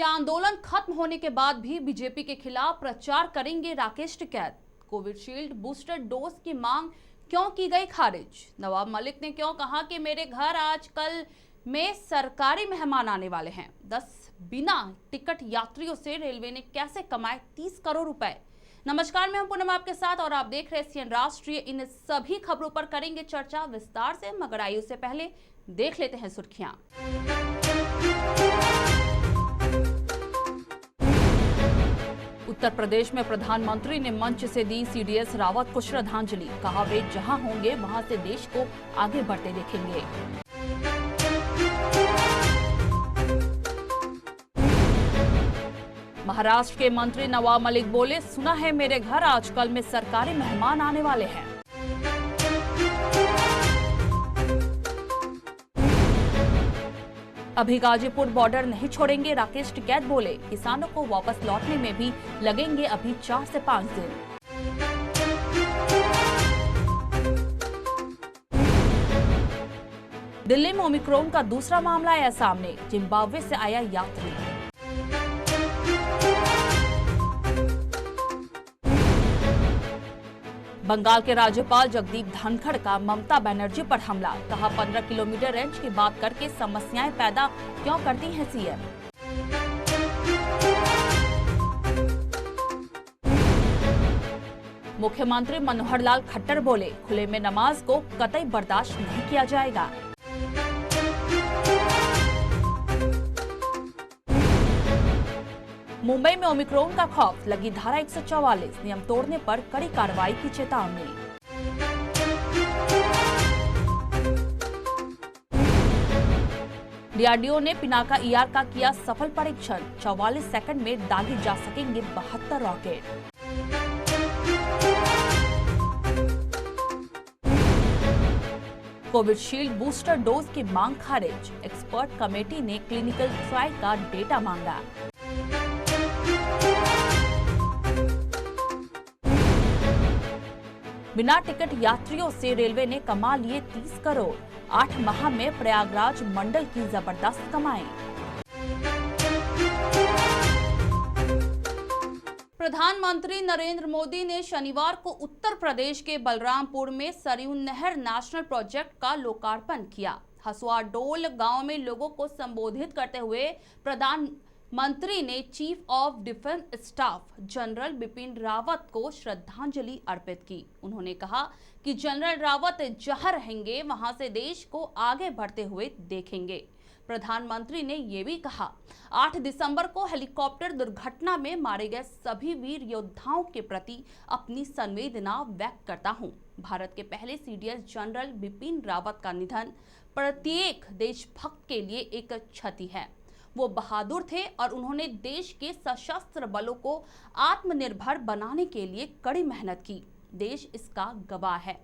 क्या आंदोलन खत्म होने के बाद भी बीजेपी के खिलाफ प्रचार करेंगे Rakesh Tikait? Covishield booster dose की मांग क्यों की गई खारिज? नवाब मलिक ने क्यों कहा कि मेरे घर आजकल में सरकारी मेहमान आने वाले हैं? 10 बिना टिकट यात्रियों से रेलवे ने कैसे कमाए 30 करोड़ रुपए? नमस्कार, मैं हूं पूनम आपके साथ और आप देख रहे हैं सीएन राष्ट्रीय। इन सभी खबरों पर करेंगे चर्चा विस्तार से, मगर आइए उससे पहले देख लेते हैं सुर्खियां। उत्तर प्रदेश में प्रधानमंत्री ने मंच से दी सीडीएस रावत को श्रद्धांजलि। कहा वे जहां होंगे वहां से देश को आगे बढ़ते देखेंगे। महाराष्ट्र के मंत्री नवाब मलिक बोले, सुना है मेरे घर आजकल में सरकारी मेहमान आने वाले हैं। अभी गाजीपुर बॉर्डर नहीं छोड़ेंगे, राकेश टिकैत बोले। किसानों को वापस लौटने में भी लगेंगे अभी 4 से 5 दिन। दिल्ली में ओमिक्रॉन का दूसरा मामला आया सामने। जिम्बाब्वे से आया यात्री। बंगाल के राज्यपाल जगदीप धनखड़ का ममता बनर्जी पर हमला। कहा 15 किलोमीटर रेंज की बात करके समस्याएं पैदा क्यों करती हैं सीएम? मुख्यमंत्री मनोहर लाल खट्टर बोले, खुले में नमाज को कतई बर्दाश्त नहीं किया जाएगा। मुंबई में ओमिक्रॉन का खौफ, लगी धारा 144, नियम तोड़ने पर कड़ी कार्रवाई की चेतावनी। डीआरडीओ ने पिनाका ईआर का किया सफल परीक्षण। 44 सेकंड में दागे जा सकेंगे 72 रॉकेट। कोविशील्ड बूस्टर डोज की मांग खारिज। एक्सपर्ट कमेटी ने क्लिनिकल ट्रायल का डेटा मांगा। बिना टिकट यात्रियों से रेलवे ने कमा लिए 30 करोड़। 8 माह में प्रयागराज मंडल की जबरदस्त कमाई। प्रधानमंत्री नरेंद्र मोदी ने शनिवार को उत्तर प्रदेश के बलरामपुर में सरयू नहर नेशनल प्रोजेक्ट का लोकार्पण किया। हसुआ डोल गांव में लोगों को संबोधित करते हुए प्रधानमंत्री ने chief of defence staff general Bipin Rawat को श्रद्धांजलि अर्पित की। उन्होंने कहा कि जनरल रावत जहां रहेंगे वहां से देश को आगे बढ़ते हुए देखेंगे। प्रधानमंत्री ने यह भी कहा, 8 दिसंबर को हेलीकॉप्टर दुर्घटना में मारे गए सभी वीर योद्धाओं के प्रति अपनी संवेदना व्यक्त करता हूं। भारत के पहले सीडीएस जनरल बिपिन रावत का निधन प्रत्येक देशभक्त के लिए एक क्षति है। वो बहादुर थे और उन्होंने देश के सशस्त्र बलों को आत्मनिर्भर बनाने के लिए कड़ी मेहनत की। देश इसका गवाह है।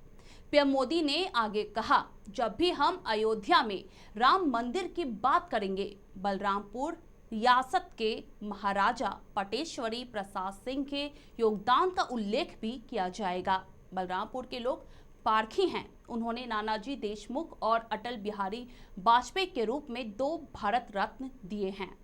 पीएम मोदी ने आगे कहा, जब भी हम अयोध्या में राम मंदिर की बात करेंगे, बलरामपुर रियासत के महाराजा पटेश्वरी प्रसाद सिंह के योगदान का उल्लेख भी किया जाएगा। बलरामपुर के लोग पारखी हैं। उन्होंने नानाजी देशमुख और अटल बिहारी वाजपेयी के रूप में 2 भारत रत्न दिए हैं।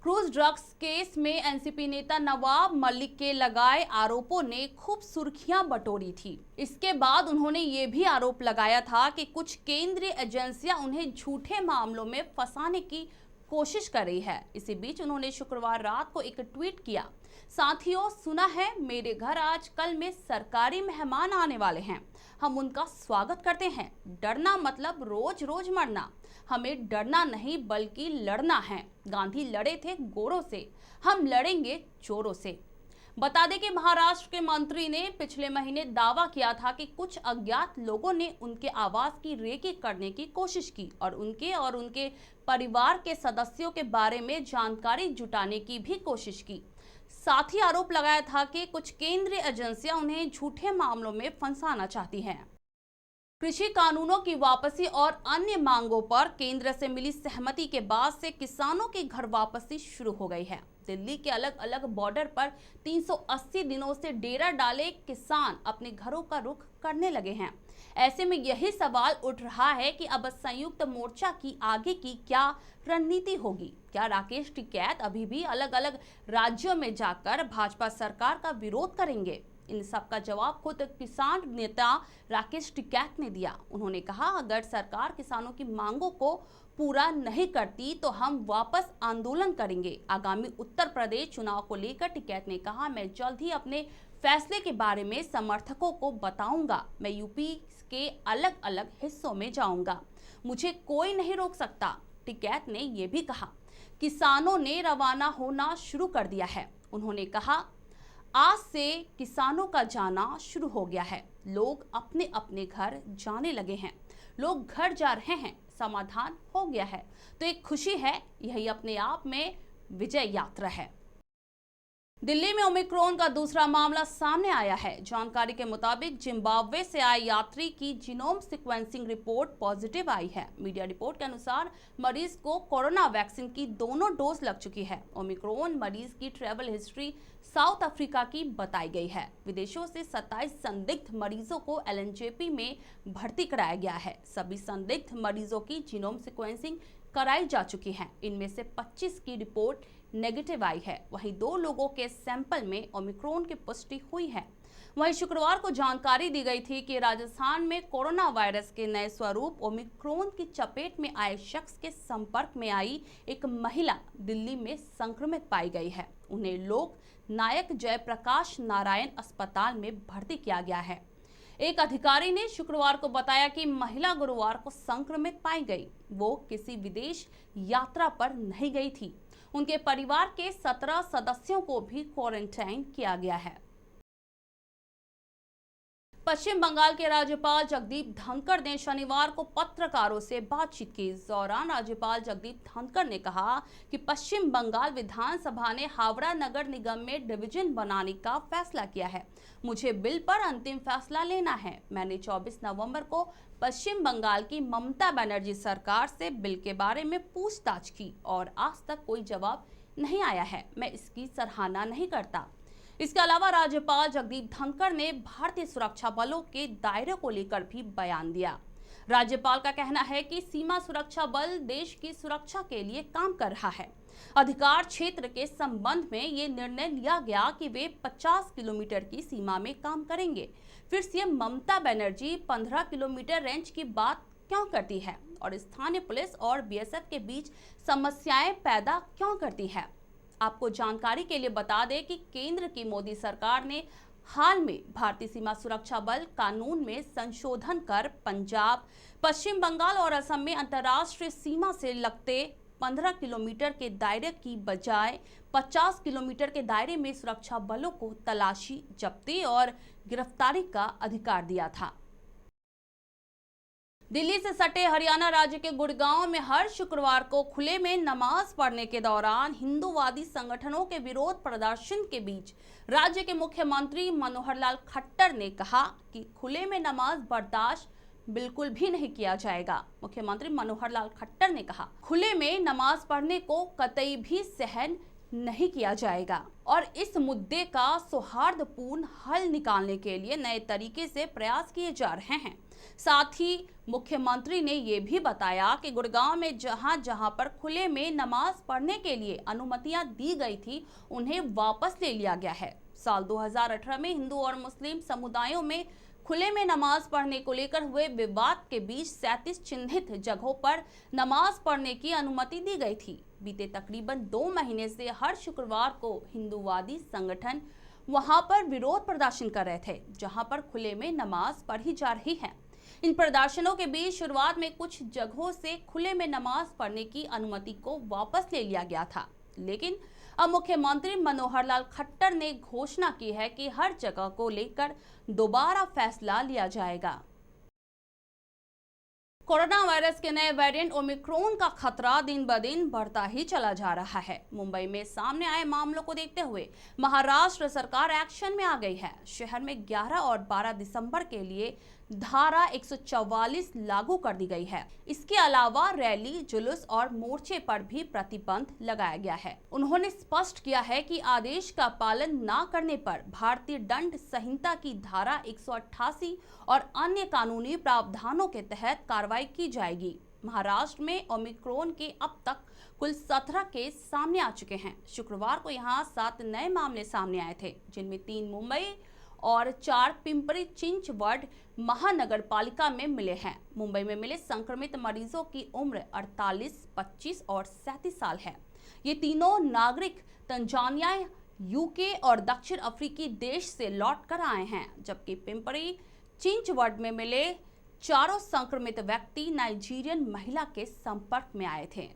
क्रूज ड्रग्स केस में एनसीपी नेता नवाब मलिक के लगाए आरोपों ने खूब सुर्खियां बटोरी थी। इसके बाद उन्होंने ये भी आरोप लगाया था कि कुछ केंद्रीय एजेंसियां उन्हें झूठे मामलों में फंसाने की कोशिश कर रही है। इसी बीच उन्होंने शुक्रवार रात को एक ट्वीट किया, साथियों, सुना है मेरे घर आजकल में सरकारी मेहमान आने वाले हैं। हम उनका स्वागत करते हैं। डरना मतलब रोज रोज मरना। हमें डरना नहीं बल्कि लड़ना है। गांधी लड़े थे गोरों से, हम लड़ेंगे चोरों से। बता दें कि महाराष्ट्र के मंत्री ने पिछले महीने दावा किया था कि कुछ अज्ञात लोगों ने उनके आवास की रेकी करने की कोशिश की और उनके परिवार के सदस्यों के बारे में जानकारी जुटाने की भी कोशिश की। साथ ही आरोप लगाया था कि कुछ केंद्रीय एजेंसियां उन्हें झूठे मामलों में फंसाना चाहती हैं। कृषि कानूनों की वापसी और अन्य मांगों पर केंद्र से मिली सहमति के बाद से किसानों की घर वापसी शुरू हो गई है। दिल्ली के अलग अलग बॉर्डर पर 380 दिनों से डेरा डाले किसान अपने घरों का रुख करने लगे हैं। ऐसे में यही सवाल उठ रहा है कि अब संयुक्त मोर्चा की आगे की क्या रणनीति होगी। क्या राकेश टिकैत अभी भी अलग अलग राज्यों में जाकर भाजपा सरकार का विरोध करेंगे? इन सब का जवाब खुद किसान नेता राकेश टिकैत ने दिया। उन्होंने कहा, अगर सरकार किसानों की मांगों को पूरा नहीं करती तो हम वापस आंदोलन करेंगे। आगामी उत्तर प्रदेश चुनाव को लेकर टिकैत ने कहा, मैं जल्द ही अपने फैसले के बारे में समर्थकों को बताऊंगा। मैं यूपी के अलग अलग हिस्सों में जाऊंगा, मुझे कोई नहीं रोक सकता। टिकैत ने यह भी कहा, किसानों ने रवाना होना शुरू कर दिया है। उन्होंने कहा, आज से किसानों का जाना शुरू हो गया है। लोग अपने अपने घर जाने लगे हैं। लोग घर जा रहे हैं, समाधान हो गया है, तो एक खुशी है। यही अपने आप में विजय यात्रा है। दिल्ली में ओमिक्रॉन का दूसरा मामला सामने आया है। जानकारी के मुताबिक जिम्बाब्वे से आए यात्री की जीनोम सीक्वेंसिंग रिपोर्ट पॉजिटिव आई है। मीडिया रिपोर्ट के अनुसार मरीज को कोरोना वैक्सीन की दोनों डोज लग चुकी है। ओमिक्रॉन मरीज की ट्रैवल हिस्ट्री साउथ अफ्रीका की बताई गई है। विदेशों से 27 संदिग्ध मरीजों को एलएनजेपी में भर्ती कराया गया है। सभी संदिग्ध मरीजों की जीनोम सीक्वेंसिंग कराई जा चुकी है। इनमें से 25 की रिपोर्ट नेगेटिव आई है। वहीं 2 लोगों के सैंपल में ओमिक्रॉन की पुष्टि हुई है। वहीं शुक्रवार को जानकारी दी गई थी कि राजस्थान में कोरोना वायरस के नए स्वरूप ओमिक्रॉन की चपेट में आए शख्स के संपर्क में आई एक महिला दिल्ली में संक्रमित पाई गई है। उन्हें लोक नायक जयप्रकाश नारायण अस्पताल में भर्ती किया गया है। एक अधिकारी ने शुक्रवार को बताया कि महिला गुरुवार को संक्रमित पाई गई। वो किसी विदेश यात्रा पर नहीं गई थी। उनके परिवार के 17 सदस्यों को भी क्वारंटाइन किया गया है। पश्चिम बंगाल के राज्यपाल जगदीप धनखड़ ने शनिवार को पत्रकारों से बातचीत की। इस दौरान राज्यपाल जगदीप धनखड़ ने कहा कि पश्चिम बंगाल विधानसभा ने हावड़ा नगर निगम में डिवीजन बनाने का फैसला किया है। मुझे बिल पर अंतिम फैसला लेना है। मैंने 24 नवंबर को पश्चिम बंगाल की ममता बनर्जी सरकार से बिल के बारे में पूछताछ की और आज तक कोई जवाब नहीं आया है। मैं इसकी सराहना नहीं करता। इसके अलावा राज्यपाल जगदीप धनखड़ ने भारतीय सुरक्षा बलों के दायरे को लेकर भी बयान दिया। राज्यपाल का कहना है कि सीमा सुरक्षा बल देश की सुरक्षा के लिए काम कर रहा है। अधिकार क्षेत्र के संबंध में ये निर्णय लिया गया कि वे 50 किलोमीटर की सीमा में काम करेंगे। फिर CM Mamata Banerjee 15 kilometre range की बात क्यों करती है और स्थानीय पुलिस और बीएसएफ के बीच समस्याएं पैदा क्यों करती है? आपको जानकारी के लिए बता दें कि केंद्र की मोदी सरकार ने हाल में भारतीय सीमा सुरक्षा बल कानून में संशोधन कर पंजाब, पश्चिम बंगाल और असम में अंतर्राष्ट्रीय सीमा से लगते 15 किलोमीटर के दायरे की बजाय 50 किलोमीटर के दायरे में सुरक्षा बलों को तलाशी, जब्ती और गिरफ्तारी का अधिकार दिया था। दिल्ली से सटे हरियाणा राज्य के गुड़गांव में हर शुक्रवार को खुले में नमाज पढ़ने के दौरान हिंदूवादी संगठनों के विरोध प्रदर्शन के बीच राज्य के मुख्यमंत्री मनोहर लाल खट्टर ने कहा कि खुले में नमाज बर्दाश्त बिल्कुल भी नहीं किया जाएगा। मुख्यमंत्री मनोहर लाल खट्टर ने कहा, खुले में नमाज पढ़ने को कतई भी सहन नहीं किया जाएगा और इस मुद्दे का सौहार्दपूर्ण हल निकालने के लिए नए तरीके से प्रयास किए जा रहे हैं। साथ ही मुख्यमंत्री ने ये भी बताया कि गुड़गांव में जहां जहां पर खुले में नमाज पढ़ने के लिए अनुमतियां दी गई थी, उन्हें वापस ले लिया गया है। साल 2018 में हिंदू और मुस्लिम समुदायों में खुले में नमाज पढ़ने को लेकर हुए विवाद के बीच 37 चिन्हित जगहों पर नमाज पढ़ने की अनुमति दी गई थी। बीते तकरीबन 2 महीने से हर शुक्रवार को हिंदूवादी संगठन वहां पर विरोध प्रदर्शन कर रहे थे, जहां पर खुले में नमाज पढ़ी जा रही है। इन प्रदर्शनों के बीच शुरुआत में कुछ जगहों से खुले में नमाज पढ़ने की अनुमति को वापस ले लिया गया था, लेकिन अब मुख्यमंत्री मनोहर लाल खट्टर ने घोषणा की है कि हर जगह को लेकर दोबारा फैसला लिया जाएगा। कोरोना वायरस के नए वेरिएंट ओमिक्रॉन का खतरा दिन ब दिन बढ़ता ही चला जा रहा है। मुंबई में सामने आए मामलों को देखते हुए महाराष्ट्र सरकार एक्शन में आ गई है। शहर में 11 और 12 दिसंबर के लिए धारा 144 लागू कर दी गई है। इसके अलावा रैली, जुलूस और मोर्चे पर भी प्रतिबंध लगाया गया है। उन्होंने स्पष्ट किया है कि आदेश का पालन न करने पर भारतीय दंड संहिता की धारा 188 और अन्य कानूनी प्रावधानों के तहत कार्रवाई की जाएगी। महाराष्ट्र में ओमिक्रॉन के अब तक कुल 17 केस सामने आ चुके हैं। शुक्रवार को यहां 7 नए मामले सामने आए थे, जिनमें 3 मुंबई और 4 पिंपरी चिंचवड महानगर पालिका में मिले हैं। मुंबई में मिले संक्रमित मरीजों की उम्र 48, 25 और 37 साल है। ये तीनों नागरिक तंजानिया, यूके और दक्षिण अफ्रीकी देश से लौट कर आए हैं, जबकि पिंपरी चिंचवड में मिले चारों संक्रमित व्यक्ति नाइजीरियन महिला के संपर्क में आए थे।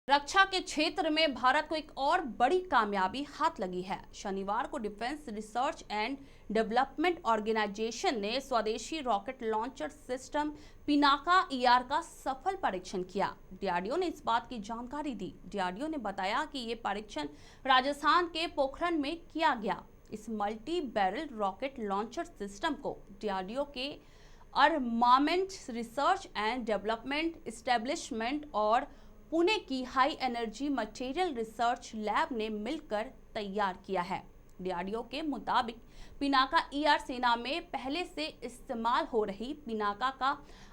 रक्षा के क्षेत्र में भारत को एक और बड़ी कामयाबी हाथ लगी है। शनिवार को defence research and development organisation ने स्वदेशी rocket launcher system Pinaka ER का सफल परीक्षण किया। DRDO ने इस बात की जानकारी दी। DRDO ने बताया कि ये परीक्षण राजस्थान के पोखरण में किया गया। इस multi barrel rocket launcher system को DRDO के armament research and development establishment और पुणे की high energy material research lab ने मिलकर तैयार किया है। DRDO के मुताबिक पिनाका ER सेना में पहले से इस्तेमाल हो रही पिनाका का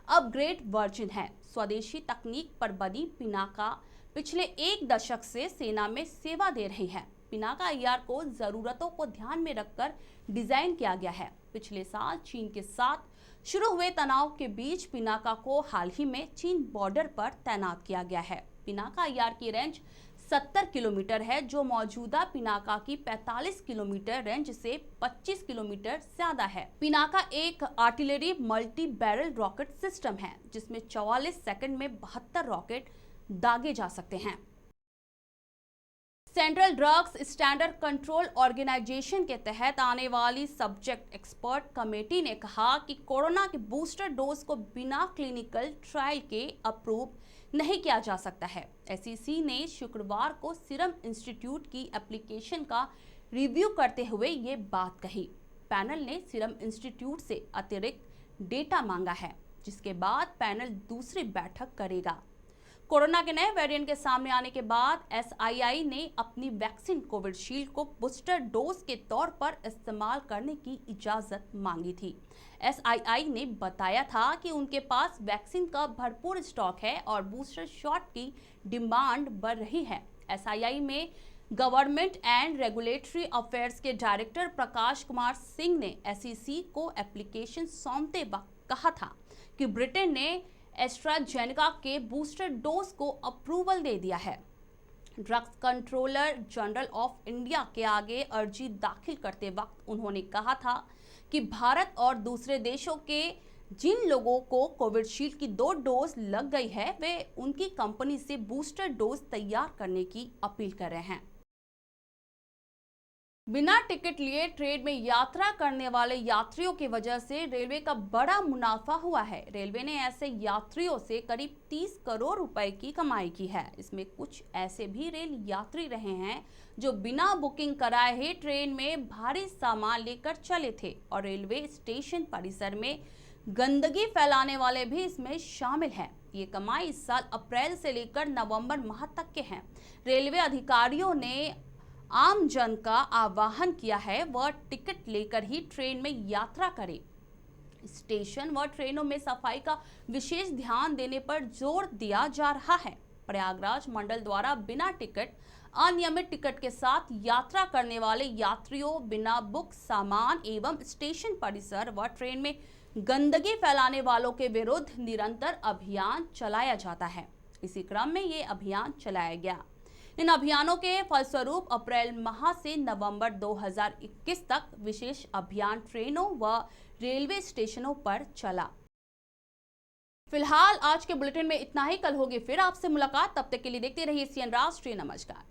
अपग्रेड वर्जन है। स्वदेशी तकनीक पर बनी पिनाका पिछले 1 दशक से सेना में सेवा दे रही है। पिनाका ER को जरूरतों को ध्यान में रखकर डिजाइन किया गया है। पिछले साल चीन के साथ शुरू हुए तनाव के बीच पिनाका को हाल ही में चीन बॉर्डर पर तैनात किया गया है। पिनाका ER की रेंज 70 किलोमीटर है, जो मौजूदा पिनाका की 45 किलोमीटर रेंज से 25 किलोमीटर ज्यादा है। पिनाका एक artillery multi barrel rocket system है, जिसमें 44 सेकंड में 72 रॉकेट दागे जा सकते हैं। Central drugs standard control organisation के तहत आने वाली सब्जेक्ट एक्सपर्ट कमेटी ने कहा कि कोरोना के बूस्टर डोज को बिना क्लिनिकल ट्रायल के अप्रूव नहीं किया जा सकता है। SEC ने शुक्रवार को सीरम इंस्टीट्यूट की एप्लीकेशन का रिव्यू करते हुए ये बात कही। पैनल ने सीरम इंस्टीट्यूट से अतिरिक्त डेटा मांगा है, जिसके बाद पैनल दूसरी बैठक करेगा। कोरोना के नए वेरिएंट के सामने आने के बाद SII ने अपनी वैक्सीन कोविशील्ड को बूस्टर डोज के तौर पर इस्तेमाल करने की इजाजत मांगी थी। SII ने बताया था कि उनके पास वैक्सीन का भरपूर स्टॉक है और बूस्टर शॉट की डिमांड बढ़ रही है। SII में गवर्नमेंट एंड रेगुलेटरी अफेयर्स के डायरेक्टर प्रकाश कुमार सिंह ने SEC को एप्लीकेशन सौंपते वक्त कहा था कि ब्रिटेन ने एस्ट्राजेनेका के बूस्टर डोज को अप्रूवल दे दिया है। Drugs controller general of India के आगे अर्जी दाखिल करते वक्त उन्होंने कहा था कि भारत और दूसरे देशों के जिन लोगों को कोविशील्ड की 2 डोज लग गई है, वे उनकी कंपनी से बूस्टर डोज तैयार करने की अपील कर रहे हैं। बिना टिकट लिए ट्रेन में यात्रा करने वाले यात्रियों की वजह से रेलवे का बड़ा मुनाफा हुआ है। रेलवे ने ऐसे यात्रियों से करीब 30 करोड़ रुपए की कमाई की है। इसमें कुछ ऐसे भी रेल यात्री रहे हैं जो बिना बुकिंग कराए ही ट्रेन में भारी सामान लेकर चले थे, और रेलवे स्टेशन परिसर में गंदगी फैलाने वाले भी इसमें शामिल हैं। ये कमाई इस साल अप्रैल से लेकर नवंबर माह तक के हैं। रेलवे अधिकारियों ने आम जन का आह्वान किया है वह टिकट लेकर ही ट्रेन में यात्रा करे। स्टेशन व ट्रेनों में सफाई का विशेष ध्यान देने पर जोर दिया जा रहा है। प्रयागराज मंडल द्वारा बिना टिकट, अनियमित टिकट के साथ यात्रा करने वाले यात्रियों, बिना बुक सामान एवं स्टेशन परिसर व ट्रेन में गंदगी फैलाने वालों के विरुद्ध निरंतर अभियान चलाया जाता है। इसी क्रम में ये अभियान चलाया गया। इन अभियानों के फलस्वरूप अप्रैल माह से नवंबर 2021 तक विशेष अभियान ट्रेनों व रेलवे स्टेशनों पर चला। फिलहाल आज के बुलेटिन में इतना ही। कल होगी फिर आपसे मुलाकात। तब तक के लिए देखते रहिए CN राष्ट्रीय। नमस्कार।